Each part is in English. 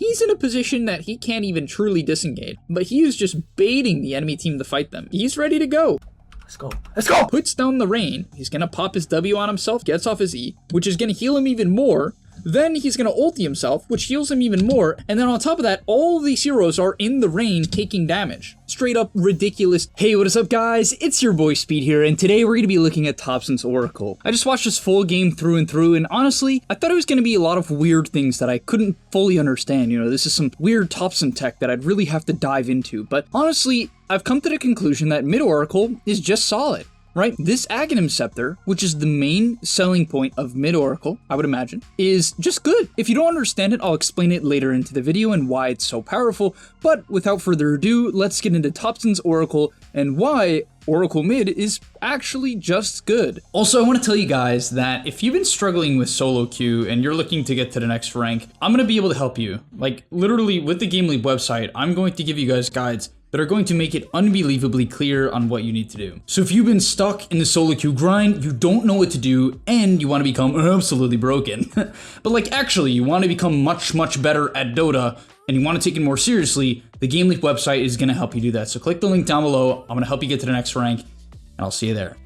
he's in a position that he can't even truly disengage, but he is just baiting the enemy team to fight them. He's ready to go. Let's go. Let's go! Puts down the rain. He's gonna pop his W on himself, gets off his E, which is gonna heal him even more. Then he's gonna ulti himself, which heals him even more. And then on top of that, all these heroes are in the rain taking damage. Straight up ridiculous. Hey, what is up, guys? It's your boy Speed here, and today we're gonna be looking at Topson's Oracle. I just watched this full game through and through, and honestly, I thought it was gonna be a lot of weird things that I couldn't fully understand. You know, this is some weird Topson tech that I'd really have to dive into. But honestly, I've come to the conclusion that mid Oracle is just solid. Right, this Aghanim Scepter, which is the main selling point of mid Oracle, I would imagine, is just good. If you don't understand it, I'll explain it later into the video and why it's so powerful, but without further ado, let's get into Topson's Oracle and why Oracle mid is actually just good. Also, I want to tell you guys that if you've been struggling with solo queue and you're looking to get to the next rank, I'm going to be able to help you. Like, literally, with the Game Leap website, I'm going to give you guys guides that are going to make it unbelievably clear on what you need to do. So if you've been stuck in the solo queue grind, you don't know what to do, and you want to become absolutely broken, but like actually you want to become much better at Dota, and you want to take it more seriously, the Game Leap website is going to help you do that. So click the link down below, I'm going to help you get to the next rank, and I'll see you there.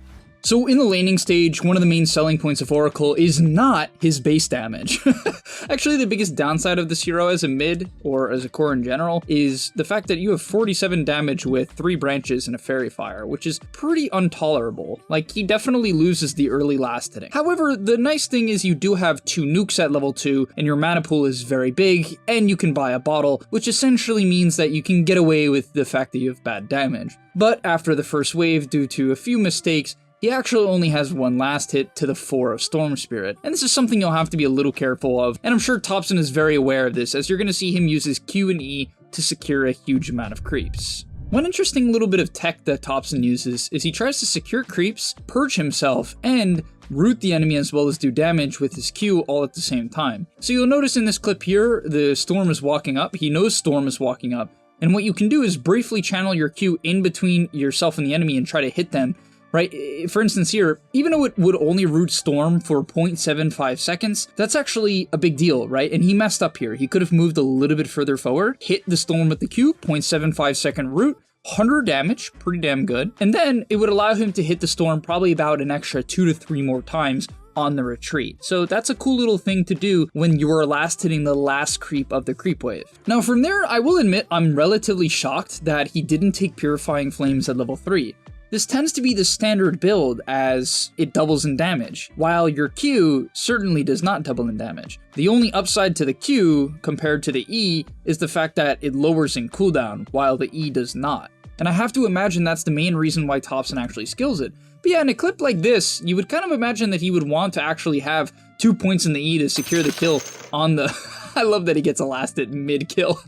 So in the laning stage, one of the main selling points of Oracle is not his base damage. Actually, the biggest downside of this hero as a mid, or as a core in general, is the fact that you have 47 damage with 3 branches and a Fairy Fire, which is pretty intolerable. Like, he definitely loses the early last hitting. However, the nice thing is you do have 2 nukes at level 2, and your mana pool is very big, and you can buy a bottle, which essentially means that you can get away with the fact that you have bad damage. But after the first wave, due to a few mistakes, he actually only has 1 last hit to the 4 of Storm Spirit, and this is something you'll have to be a little careful of, and I'm sure Topson is very aware of this, as you're going to see him use his Q and E to secure a huge amount of creeps. One interesting little bit of tech that Topson uses is he tries to secure creeps, purge himself, and root the enemy as well as do damage with his Q all at the same time. So you'll notice in this clip here, the Storm is walking up, he knows Storm is walking up, and what you can do is briefly channel your Q in between yourself and the enemy and try to hit them. Right, for instance here, even though it would only root Storm for 0.75 seconds, that's actually a big deal, right? And he messed up here. He could have moved a little bit further forward, hit the Storm with the Q, 0.75 second root, 100 damage, pretty damn good. And then it would allow him to hit the Storm probably about an extra 2 to 3 more times on the retreat. So that's a cool little thing to do when you're last hitting the last creep of the creep wave. Now from there, I will admit I'm relatively shocked that he didn't take Purifying Flames at level 3. This tends to be the standard build as it doubles in damage, while your Q certainly does not double in damage. The only upside to the Q compared to the E is the fact that it lowers in cooldown, while the E does not. And I have to imagine that's the main reason why Topson actually skills it. But yeah, in a clip like this, you would kind of imagine that he would want to actually have 2 points in the E to secure the kill on the... I love that he gets a last hit mid-kill.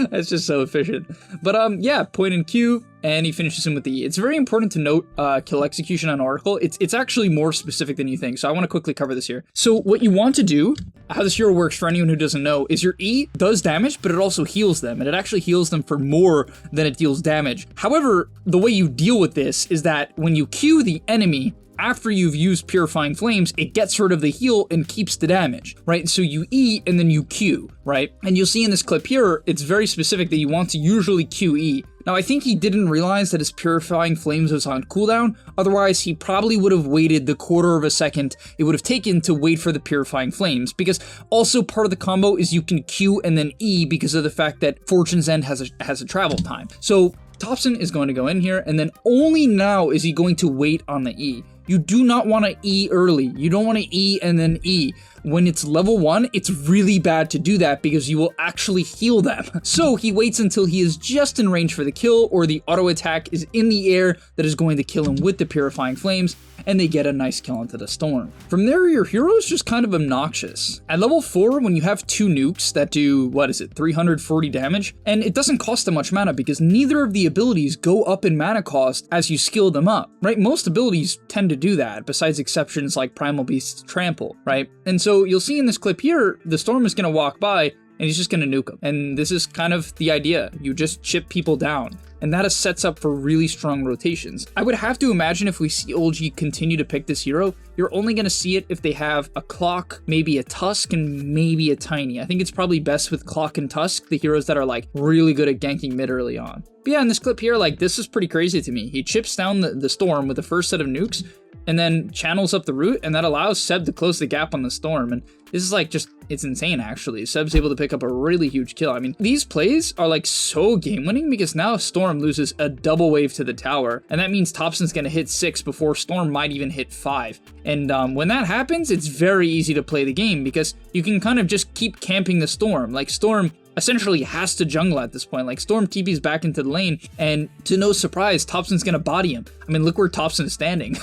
That's just so efficient. But yeah, point in Q, and he finishes him with the E. It's very important to note kill execution on Oracle. It's actually more specific than you think, so I want to quickly cover this here. So what you want to do, how this hero works for anyone who doesn't know, is your E does damage, but it also heals them, and it actually heals them for more than it deals damage. However, the way you deal with this is that when you Q the enemy, after you've used Purifying Flames, it gets rid of the heal and keeps the damage, right? So you E and then you Q, right? And you'll see in this clip here, it's very specific that you want to usually QE. Now, I think he didn't realize that his Purifying Flames was on cooldown, otherwise he probably would have waited the quarter of a second it would have taken to wait for the Purifying Flames, because also part of the combo is you can Q and then E because of the fact that Fortune's End has a travel time. So Topson is going to go in here, and then only now is he going to wait on the E. You do not want to E early. You don't want to E and then E. When it's level 1, it's really bad to do that because you will actually heal them. So he waits until he is just in range for the kill, or the auto attack is in the air that is going to kill him with the Purifying Flames, and they get a nice kill into the Storm. From there, your hero is just kind of obnoxious. At level 4, when you have 2 nukes that do, 340 damage, and it doesn't cost that much mana because neither of the abilities go up in mana cost as you skill them up, right? Most abilities tend to do that, besides exceptions like Primal Beast's Trample, right? And so you'll see in this clip here, the Storm is going to walk by, and he's just going to nuke them. And this is kind of the idea. You just chip people down. And that sets up for really strong rotations. I would have to imagine if we see OLG continue to pick this hero, you're only going to see it if they have a Clock, maybe a Tusk, and maybe a Tiny. I think it's probably best with Clock and Tusk, the heroes that are like really good at ganking mid early on. But yeah, in this clip here, like this is pretty crazy to me. He chips down the Storm with the first set of nukes, and then channels up the root, and that allows Seb to close the gap on the Storm. And this is like just, it's insane actually. Seb's able to pick up a really huge kill. I mean, these plays are like so game winning because now Storm loses a double wave to the tower, and that means Topson's gonna hit 6 before Storm might even hit 5. And when that happens, it's very easy to play the game because you can kind of just keep camping the Storm. Like Storm essentially has to jungle at this point. Like Storm TP's back into the lane, and to no surprise, Topson's gonna body him. I mean, look where Topson's standing.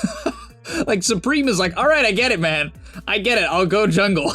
Like Supreme is like, all right, I get it, man. I get it. I'll go jungle.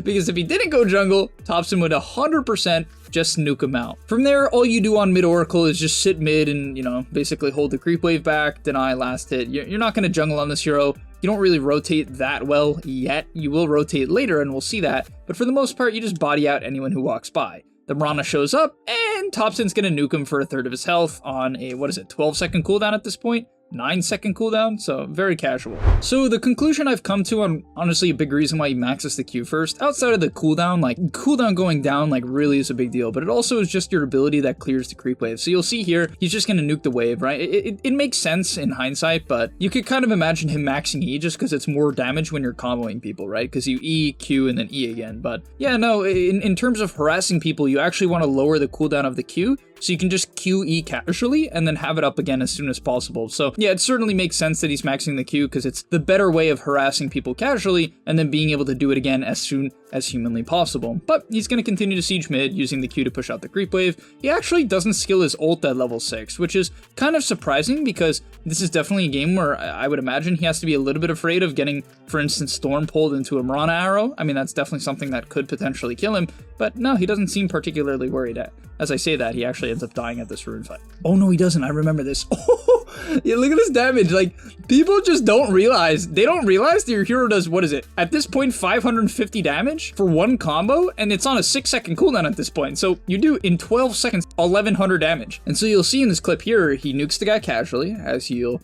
Because if he didn't go jungle, Topson would 100% just nuke him out. From there, all you do on mid Oracle is just sit mid and, you know, basically hold the creep wave back, deny last hit. You're not going to jungle on this hero. You don't really rotate that well yet. You will rotate later, and we'll see that. But for the most part, you just body out anyone who walks by. The Mirana shows up, and Topson's going to nuke him for a third of his health on a, 12-second cooldown at this point? 9-second cooldown, so very casual. So the conclusion I've come to on honestly a big reason why he maxes the Q first, outside of the cooldown, like cooldown going down like really is a big deal, but it also is just your ability that clears the creep wave. So you'll see here, he's just gonna nuke the wave, right? It makes sense in hindsight, but you could kind of imagine him maxing E just because it's more damage when you're comboing people, right? Because you E, Q, and then E again. But yeah, no, in terms of harassing people, you actually want to lower the cooldown of the Q, so you can just QE casually and then have it up again as soon as possible. So yeah, it certainly makes sense that he's maxing the Q because it's the better way of harassing people casually and then being able to do it again as soon as humanly possible. But he's going to continue to siege mid using the Q to push out the creep wave. He actually doesn't skill his ult at level 6, which is kind of surprising because this is definitely a game where I would imagine he has to be a little bit afraid of getting, for instance, Storm pulled into a Mirana arrow. I mean, that's definitely something that could potentially kill him, but no, he doesn't seem particularly worried at. As I say that, he actually ends up dying at this rune fight. Oh no, he doesn't. I remember this. Oh, yeah, look at this damage. Like, people just don't realize. They don't realize that your hero does, what is it? At this point, 550 damage for one combo, and it's on a 6-second cooldown at this point. So you do, in 12 seconds, 1100 damage. And so you'll see in this clip here, he nukes the guy casually, as you'll,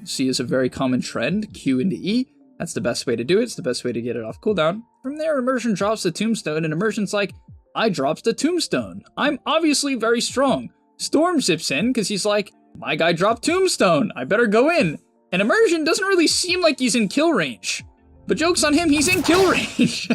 see is a very common trend, Q into E. That's the best way to do it. It's the best way to get it off cooldown. From there, Immersion drops the tombstone, and Immersion's like, I drops the tombstone. I'm obviously very strong. Storm zips in because he's like, my guy dropped tombstone. I better go in. And Immersion doesn't really seem like he's in kill range. But joke's on him, he's in kill range.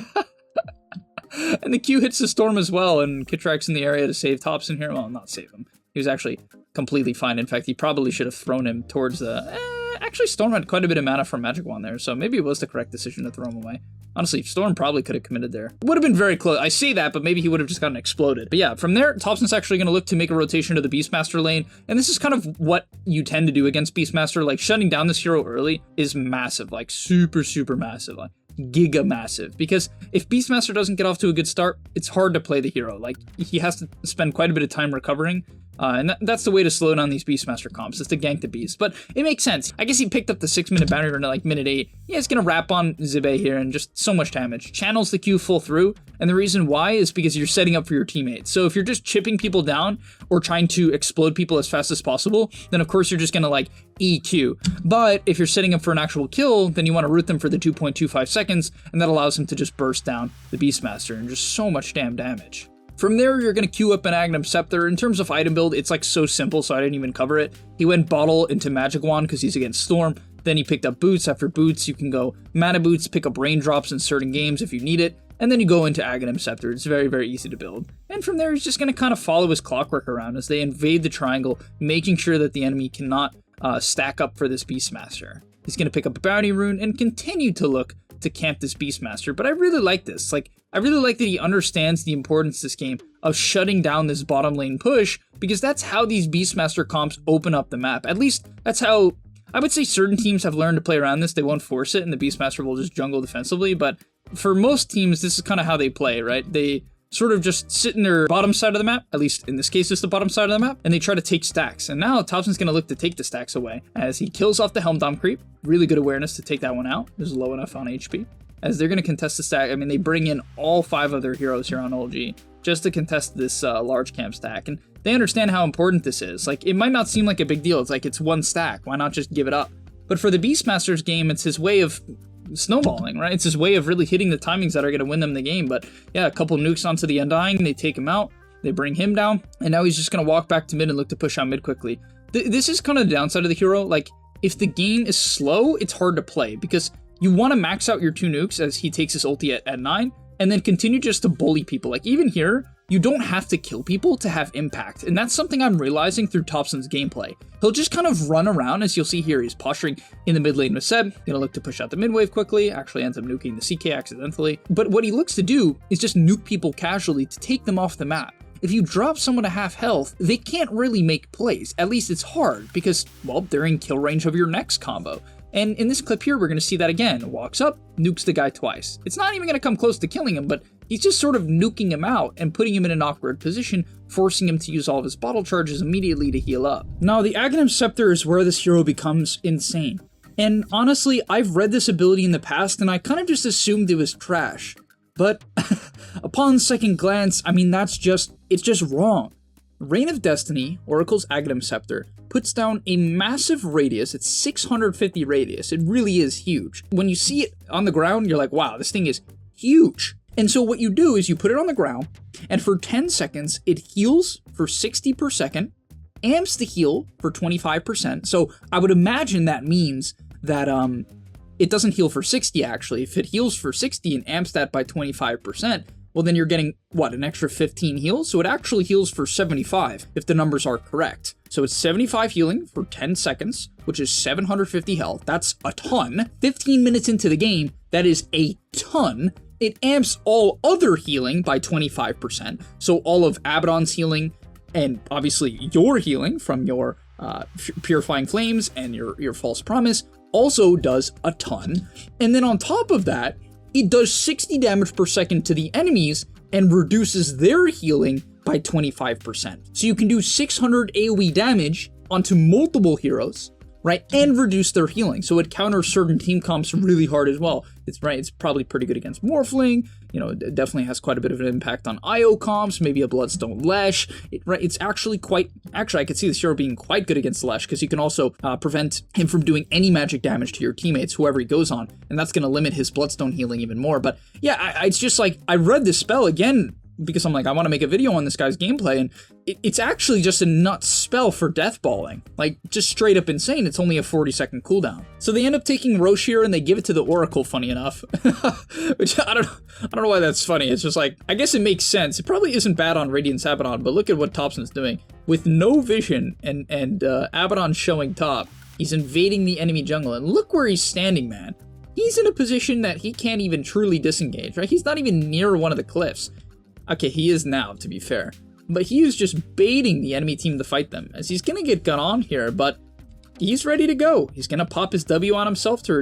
And the Q hits the Storm as well, and Kitrak's in the area to save Topson here. Well, not save him. He was actually completely fine. In fact, he probably should have thrown him towards the... Actually, Storm had quite a bit of mana from Magic Wand there, so maybe it was the correct decision to throw him away. Honestly, Storm probably could have committed there. Would have been very close. I say that, but maybe he would have just gotten exploded. But yeah, from there, Topson's actually going to look to make a rotation to the Beastmaster lane, and this is kind of what you tend to do against Beastmaster. Like, shutting down this hero early is massive, like super, super massive. Like, giga massive, because if Beastmaster doesn't get off to a good start, it's hard to play the hero. Like, he has to spend quite a bit of time recovering, and that's the way to slow down these Beastmaster comps, is to gank the Beast. But it makes sense. I guess he picked up the 6-minute bounty run at like minute 8. Yeah, it's gonna wrap on Zibe here and just so much damage. Channels the Q full through, and the reason why is because you're setting up for your teammates. So if you're just chipping people down or trying to explode people as fast as possible, then of course you're just gonna like EQ. But if you're setting up for an actual kill, then you want to root them for the 2.25 seconds, and that allows him to just burst down the Beastmaster and just so much damn damage. From there, you're going to queue up an Aghanim Scepter. In terms of item build, it's like so simple, so I didn't even cover it. He went Bottle into Magic Wand because he's against Storm. Then he picked up Boots. After Boots, you can go Mana Boots, pick up Raindrops in certain games if you need it. And then you go into Aghanim Scepter. It's very, very easy to build. And from there, he's just going to kind of follow his clockwork around as they invade the triangle, making sure that the enemy cannot stack up for this Beastmaster. He's going to pick up a Bounty Rune and continue to look to camp this Beastmaster. But I really like this. Like, I really like that he understands the importance this game of shutting down this bottom lane push, because that's how these Beastmaster comps open up the map. At least that's how I would say certain teams have learned to play around this. They won't force it and the Beastmaster will just jungle defensively. But for most teams, this is kind of how they play, right? They sort of just sit in their bottom side of the map, at least in this case it's the bottom side of the map, and they try to take stacks. And now Topson's going to look to take the stacks away as he kills off the Helm Dom creep. Really good awareness to take that one out. It was low enough on HP. as they're going to contest the stack. I mean, they bring in all 5 of their heroes here on OLG just to contest this large camp stack, and they understand how important this is. Like, it might not seem like a big deal. It's like, it's 1 stack. Why not just give it up? But for the Beastmaster's game, it's his way of snowballing, right? It's his way of really hitting the timings that are going to win them the game. But yeah, a couple nukes onto the Undying, they take him out, they bring him down, and now he's just going to walk back to mid and look to push out mid quickly. This is kind of the downside of the hero. Like, if the game is slow, it's hard to play, because you want to max out your 2 nukes as he takes his ulti at 9, and then continue just to bully people. Like, even here, you don't have to kill people to have impact, and that's something I'm realizing through Topson's gameplay. He'll just kind of run around, as you'll see here. He's posturing in the mid lane with Seb, gonna look to push out the mid wave quickly, actually ends up nuking the CK accidentally. But what he looks to do is just nuke people casually to take them off the map. If you drop someone to half health, they can't really make plays. At least it's hard, because, well, they're in kill range of your next combo. And in this clip here, we're going to see that again. Walks up, nukes the guy twice. It's not even going to come close to killing him, but he's just sort of nuking him out and putting him in an awkward position, forcing him to use all of his bottle charges immediately to heal up. Now, the Aghanim Scepter is where this hero becomes insane. And honestly, I've read this ability in the past, and I kind of just assumed it was trash. But upon second glance, I mean, it's just wrong. Reign of Destiny, Oracle's Aghanim Scepter, puts down a massive radius. It's 650 radius. It really is huge. When you see it on the ground, you're like, wow, this thing is huge. And so what you do is you put it on the ground, and for 10 seconds, it heals for 60 per second, amps the heal for 25%. So I would imagine that means that it doesn't heal for 60, actually. If it heals for 60 and amps that by 25%, well, then you're getting, what, an extra 15 heals? So it actually heals for 75, if the numbers are correct. So it's 75 healing for 10 seconds, which is 750 health. That's a ton. 15 minutes into the game, that is a ton. It amps all other healing by 25%. So all of Abaddon's healing, and obviously your healing from your Purifying Flames and your False Promise, also does a ton. And then on top of that, it does 60 damage per second to the enemies and reduces their healing by 25%. So you can do 600 AoE damage onto multiple heroes, right, and reduce their healing. So it counters certain team comps really hard as well. It's probably pretty good against Morphling. You know, it definitely has quite a bit of an impact on IO comps, maybe a Bloodstone Lesh. It's actually I could see this hero being quite good against Lesh, because you can also prevent him from doing any magic damage to your teammates, whoever he goes on, and that's going to limit his Bloodstone healing even more. But yeah, it's just like, I read this spell again, because I'm like, I want to make a video on this guy's gameplay, and it's actually just a nuts spell for deathballing. Like, just straight up insane. It's only a 40-second cooldown. So they end up taking Roche here, and they give it to the Oracle, funny enough. Which, I don't know why that's funny. It's just like, I guess it makes sense. It probably isn't bad on Radiant Abaddon, but look at what Topson's doing. With no vision, and Abaddon showing top, he's invading the enemy jungle, and look where he's standing, man. He's in a position that he can't even truly disengage, right? He's not even near one of the cliffs. Okay, he is now, to be fair. But he is just baiting the enemy team to fight them, as he's gonna get gun on here, but he's ready to go. He's gonna pop his W on himself to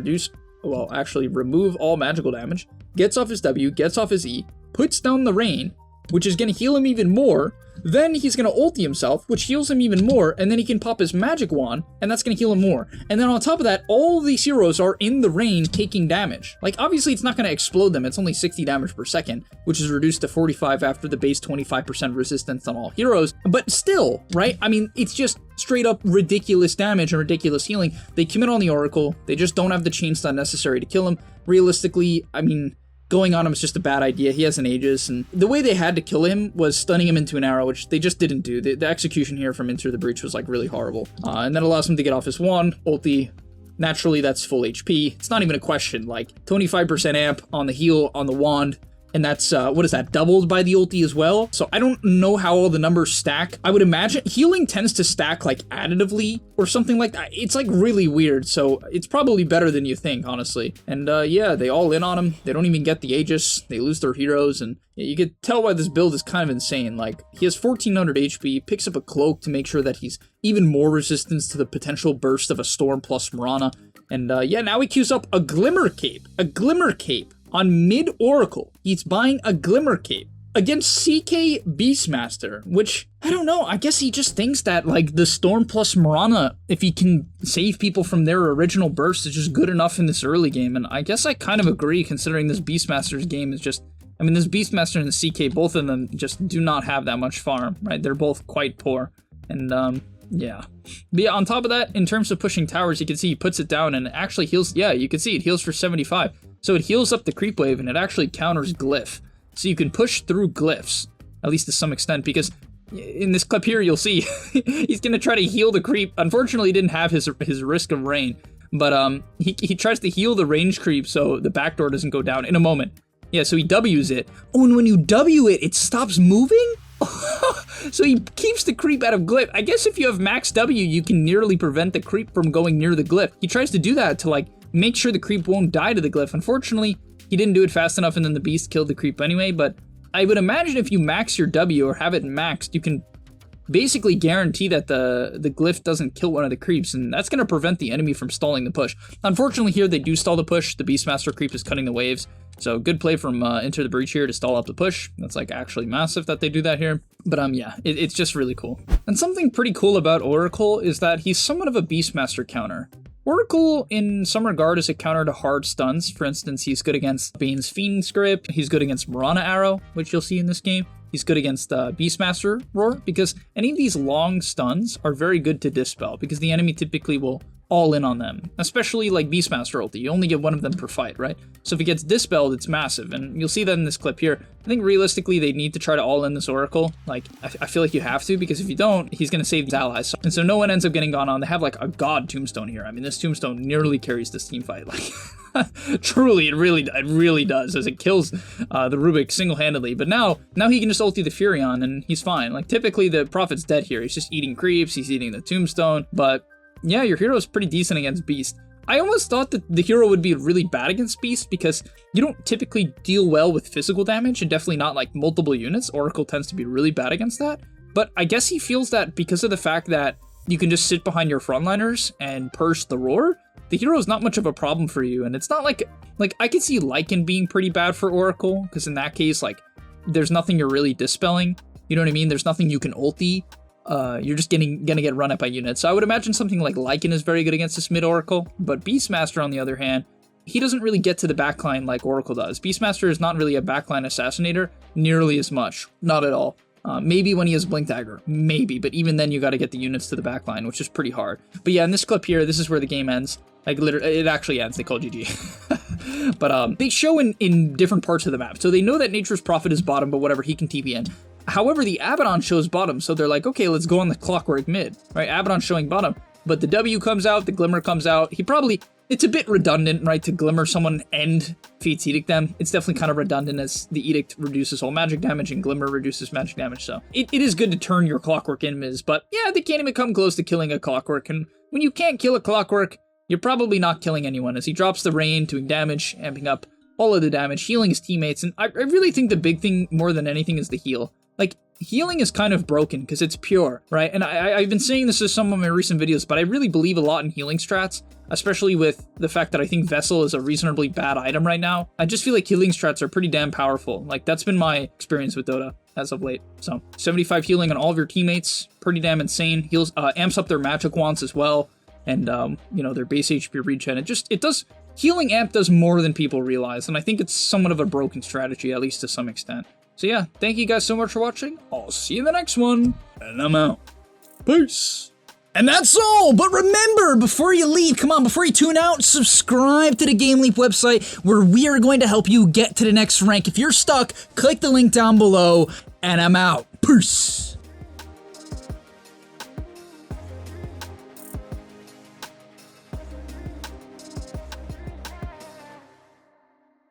remove all magical damage, gets off his W, gets off his E, puts down the rain, which is gonna heal him even more. Then he's gonna ulti himself, which heals him even more, and then he can pop his magic wand, and that's gonna heal him more. And then on top of that, all these heroes are in the rain taking damage. Like, obviously it's not gonna explode them, it's only 60 damage per second, which is reduced to 45 after the base 25% resistance on all heroes. But still, right? I mean, it's just straight up ridiculous damage and ridiculous healing. They commit on the Oracle, they just don't have the chain stun necessary to kill him. Realistically, I mean, going on him is just a bad idea. He has an Aegis, and the way they had to kill him was stunning him into an arrow, which they just didn't do. The execution here from Into the Breach was like really horrible. And that allows him to get off his wand, ulti. Naturally, that's full HP. It's not even a question. Like, 25% amp on the heal on the wand, and that's, what is that, doubled by the ulti as well? So I don't know how all the numbers stack. I would imagine healing tends to stack, like, additively or something like that. It's, like, really weird, so it's probably better than you think, honestly. And, yeah, they all in on him. They don't even get the Aegis. They lose their heroes, and yeah, you could tell why this build is kind of insane. Like, he has 1400 HP, picks up a cloak to make sure that he's even more resistance to the potential burst of a Storm plus Mirana. And, yeah, now he queues up a Glimmer Cape. A Glimmer Cape. On mid-Oracle, he's buying a Glimmer Cape. against CK Beastmaster, which, I don't know, I guess he just thinks that, like, the Storm plus Mirana, if he can save people from their original burst, is just good enough in this early game, and I guess I kind of agree, considering this Beastmaster's game is just, I mean, this Beastmaster and the CK, both of them just do not have that much farm, right? They're both quite poor, and, yeah. But yeah, on top of that, in terms of pushing towers, you can see he puts it down and it actually heals, yeah, you can see it heals for 75. So it heals up the creep wave and it actually counters Glyph. So you can push through Glyphs, at least to some extent, because in this clip here, you'll see he's going to try to heal the creep. Unfortunately, he didn't have his risk of rain, but he tries to heal the range creep so the backdoor doesn't go down in a moment. Yeah, so he W's it. Oh, and when you W it, it stops moving? So he keeps the creep out of Glyph. I guess if you have max W, you can nearly prevent the creep from going near the Glyph. He tries to do that to, like, make sure the creep won't die to the Glyph. Unfortunately, he didn't do it fast enough and then the beast killed the creep anyway, but I would imagine if you max your W or have it maxed, you can basically guarantee that the Glyph doesn't kill one of the creeps, and that's going to prevent the enemy from stalling the push. Unfortunately here, they do stall the push. The Beastmaster creep is cutting the waves, so good play from Enter the Breach here to stall up the push. That's, like, actually massive that they do that here. But yeah, it's just really cool. And something pretty cool about Oracle is that he's somewhat of a Beastmaster counter. Oracle, in some regard, is a counter to hard stuns. For instance, he's good against Bane's Fiend's Grip. He's good against Mirana Arrow, which you'll see in this game. He's good against Beastmaster Roar, because any of these long stuns are very good to dispel, because the enemy typically will all in on them, especially like Beastmaster ulti. You only get one of them per fight, right? So if it gets dispelled, it's massive, and you'll see that in this clip here. I think realistically, they need to try to all in this Oracle. Like, I feel like you have to, because if you don't, he's going to save his allies. And so no one ends up getting gone on. They have, like, a god Tombstone here. I mean, this Tombstone nearly carries this team fight. Like, truly, it really does, as it kills the Rubik single-handedly. But now he can just ulti the Furion, and he's fine. Like, typically, the Prophet's dead here. He's just eating creeps, he's eating the Tombstone, but yeah, your hero is pretty decent against Beast. I almost thought that the hero would be really bad against Beast because you don't typically deal well with physical damage, and definitely not like multiple units. Oracle tends to be really bad against that. But I guess he feels that because of the fact that you can just sit behind your frontliners and purge the roar, the hero is not much of a problem for you. And it's not like I could see Lycan being pretty bad for Oracle, because in that case, like, there's nothing you're really dispelling. You know what I mean? There's nothing you can ulti. You're just gonna get run up by units. So I would imagine something like Lycan is very good against this mid-Oracle, but Beastmaster, on the other hand, he doesn't really get to the backline like Oracle does. Beastmaster is not really a backline assassinator nearly as much. Not at all. Maybe when he has Blink Dagger. Maybe, but even then you gotta get the units to the backline, which is pretty hard. But yeah, in this clip here, this is where the game ends. Like, literally, it actually ends. They call GG. But they show in different parts of the map. So they know that Nature's Prophet is bottom, but whatever, he can TP in. However, the Abaddon shows bottom, so they're like, okay, let's go on the Clockwork mid, right? Abaddon showing bottom, but the W comes out, the Glimmer comes out. It's a bit redundant, right, to Glimmer someone and Fate's Edict them. It's definitely kind of redundant, as the Edict reduces all magic damage and Glimmer reduces magic damage, so it is good to turn your Clockwork in mids, but yeah, they can't even come close to killing a Clockwork, and when you can't kill a Clockwork, you're probably not killing anyone, as he drops the rain, doing damage, amping up all of the damage, healing his teammates, and I really think the big thing more than anything is the heal. Like, healing is kind of broken because it's pure, right? And I've been saying this in some of my recent videos, but I really believe a lot in healing strats, especially with the fact that I think Vessel is a reasonably bad item right now. I just feel like healing strats are pretty damn powerful. Like, that's been my experience with Dota as of late. So 75 healing on all of your teammates, pretty damn insane. Heals, amps up their magic wands as well, and you know, their base HP regen. Healing amp does more than people realize, and I think it's somewhat of a broken strategy, at least to some extent. So yeah, thank you guys so much for watching. I'll see you in the next one, and I'm out. Peace. And that's all, but remember, before you leave, before you tune out, subscribe to the Game Leap website, where we are going to help you get to the next rank. If you're stuck, click the link down below, and I'm out. Peace.